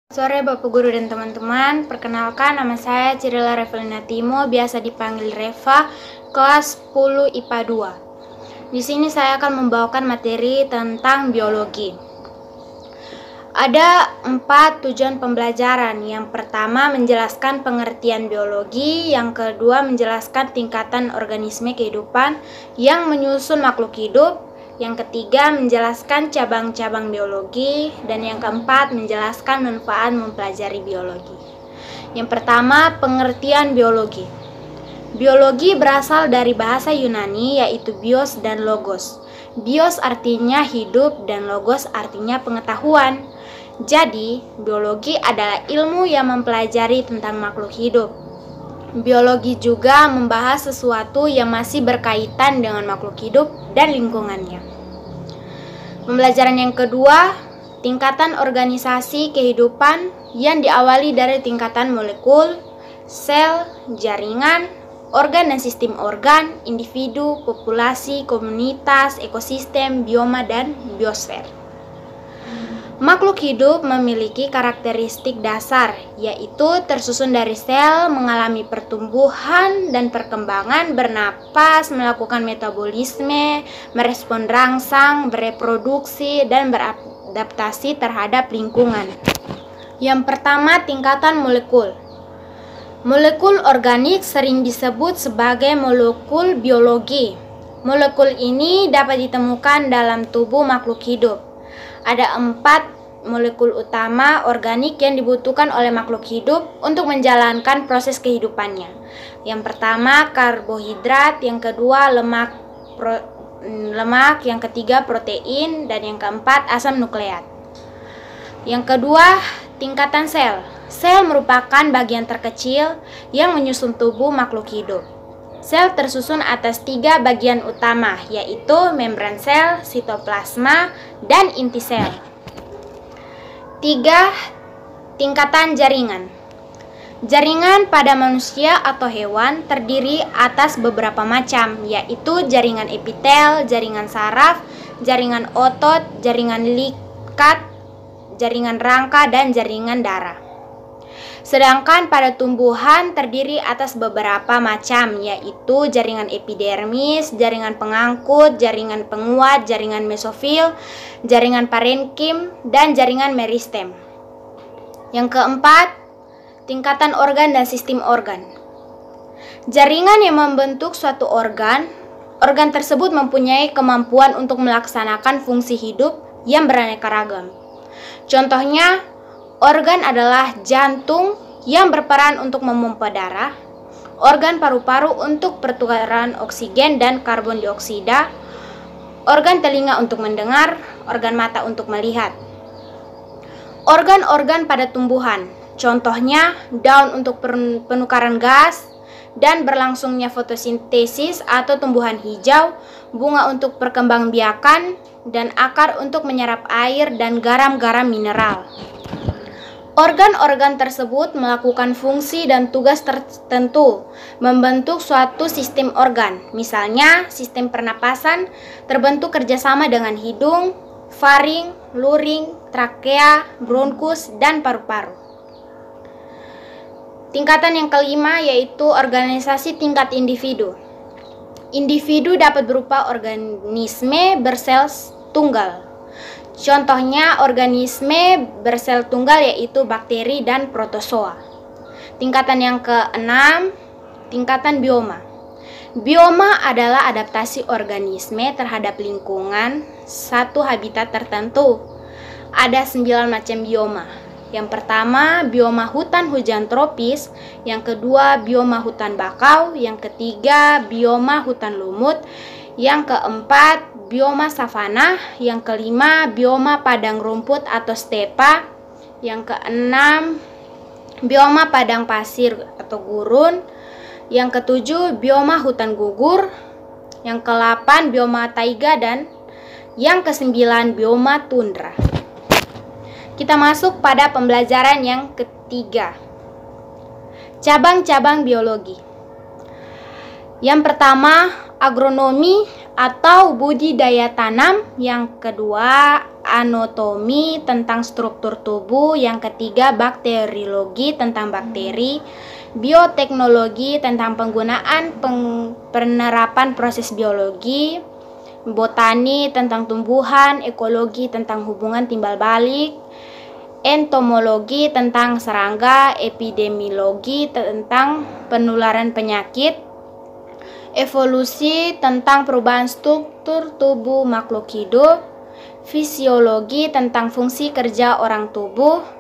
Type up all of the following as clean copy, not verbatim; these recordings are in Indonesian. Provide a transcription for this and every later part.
Sore Bapak Guru dan teman-teman, perkenalkan nama saya Cirila Revelina Timo, biasa dipanggil Reva, kelas 10 IPA 2. Di sini saya akan membawakan materi tentang biologi. Ada 4 tujuan pembelajaran. Yang pertama menjelaskan pengertian biologi, yang kedua menjelaskan tingkatan organisme kehidupan yang menyusun makhluk hidup, yang ketiga menjelaskan cabang-cabang biologi, dan yang keempat menjelaskan manfaat mempelajari biologi. Yang pertama, pengertian biologi. Biologi berasal dari bahasa Yunani yaitu bios dan logos. Bios artinya hidup dan logos artinya pengetahuan. Jadi, biologi adalah ilmu yang mempelajari tentang makhluk hidup. Biologi juga membahas sesuatu yang masih berkaitan dengan makhluk hidup dan lingkungannya. Pembelajaran yang kedua, tingkatan organisasi kehidupan yang diawali dari tingkatan molekul, sel, jaringan, organ dan sistem organ, individu, populasi, komunitas, ekosistem, bioma, dan biosfer. Makhluk hidup memiliki karakteristik dasar, yaitu tersusun dari sel, mengalami pertumbuhan dan perkembangan, bernapas, melakukan metabolisme, merespon rangsang, bereproduksi, dan beradaptasi terhadap lingkungan. Yang pertama, tingkatan molekul. Molekul organik sering disebut sebagai molekul biologi. Molekul ini dapat ditemukan dalam tubuh makhluk hidup. Ada 4 molekul utama organik yang dibutuhkan oleh makhluk hidup untuk menjalankan proses kehidupannya. Yang pertama karbohidrat, yang kedua lemak, yang ketiga protein, dan yang keempat asam nukleat. Yang kedua, tingkatan sel. Sel merupakan bagian terkecil yang menyusun tubuh makhluk hidup. Sel tersusun atas 3 bagian utama, yaitu membran sel, sitoplasma, dan inti sel. 3. Tingkatan jaringan. Jaringan pada manusia atau hewan terdiri atas beberapa macam, yaitu jaringan epitel, jaringan saraf, jaringan otot, jaringan likat, jaringan rangka, dan jaringan darah. Sedangkan pada tumbuhan terdiri atas beberapa macam, yaitu jaringan epidermis, jaringan pengangkut, jaringan penguat, jaringan mesofil, jaringan parenkim, dan jaringan meristem. Yang keempat, tingkatan organ dan sistem organ. Jaringan yang membentuk suatu organ tersebut mempunyai kemampuan untuk melaksanakan fungsi hidup yang beraneka ragam. Contohnya, organ adalah jantung yang berperan untuk memompa darah, organ paru-paru untuk pertukaran oksigen dan karbon dioksida, organ telinga untuk mendengar, organ mata untuk melihat. Organ-organ pada tumbuhan, contohnya daun untuk penukaran gas dan berlangsungnya fotosintesis atau tumbuhan hijau, bunga untuk perkembangbiakan, dan akar untuk menyerap air dan garam-garam mineral. Organ-organ tersebut melakukan fungsi dan tugas tertentu, membentuk suatu sistem organ. Misalnya, sistem pernapasan terbentuk kerjasama dengan hidung, faring, luring, trakea, bronkus, dan paru-paru. Tingkatan yang kelima yaitu organisasi tingkat individu. Individu dapat berupa organisme bersel tunggal. Contohnya organisme bersel tunggal yaitu bakteri dan protozoa. Tingkatan yang keenam, tingkatan bioma. Bioma adalah adaptasi organisme terhadap lingkungan satu habitat tertentu. Ada 9 macam bioma. Yang pertama, bioma hutan hujan tropis. Yang kedua, bioma hutan bakau. Yang ketiga, bioma hutan lumut. Yang keempat, bioma savana. Yang kelima, bioma padang rumput atau stepa. Yang keenam, bioma padang pasir atau gurun. Yang ketujuh, bioma hutan gugur. Yang ke-8, bioma taiga. Dan yang ke-9, bioma tundra. Kita masuk pada pembelajaran yang ketiga. Cabang-cabang biologi. Yang pertama, agronomi atau budidaya tanam. Yang kedua, anatomi tentang struktur tubuh. Yang ketiga, bakteriologi tentang bakteri. Bioteknologi tentang penggunaan penerapan proses biologi. Botani tentang tumbuhan. Ekologi tentang hubungan timbal balik. Entomologi tentang serangga. Epidemiologi tentang penularan penyakit. Evolusi tentang perubahan struktur tubuh makhluk hidup. Fisiologi tentang fungsi kerja orang tubuh.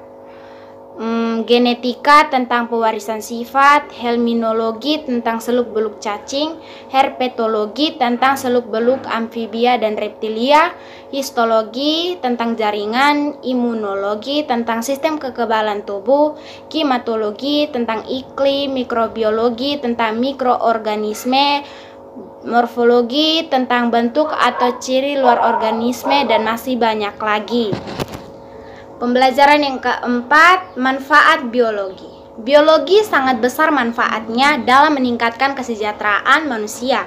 Genetika tentang pewarisan sifat. Helminologi tentang seluk-beluk cacing. Herpetologi tentang seluk-beluk amfibia dan reptilia. Histologi tentang jaringan. Imunologi tentang sistem kekebalan tubuh. Klimatologi tentang iklim. Mikrobiologi tentang mikroorganisme. Morfologi tentang bentuk atau ciri luar organisme, dan masih banyak lagi. Pembelajaran yang keempat, manfaat biologi. Biologi sangat besar manfaatnya dalam meningkatkan kesejahteraan manusia.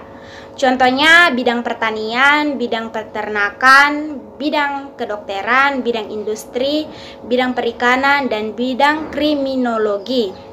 Contohnya bidang pertanian, bidang peternakan, bidang kedokteran, bidang industri, bidang perikanan, dan bidang kriminologi.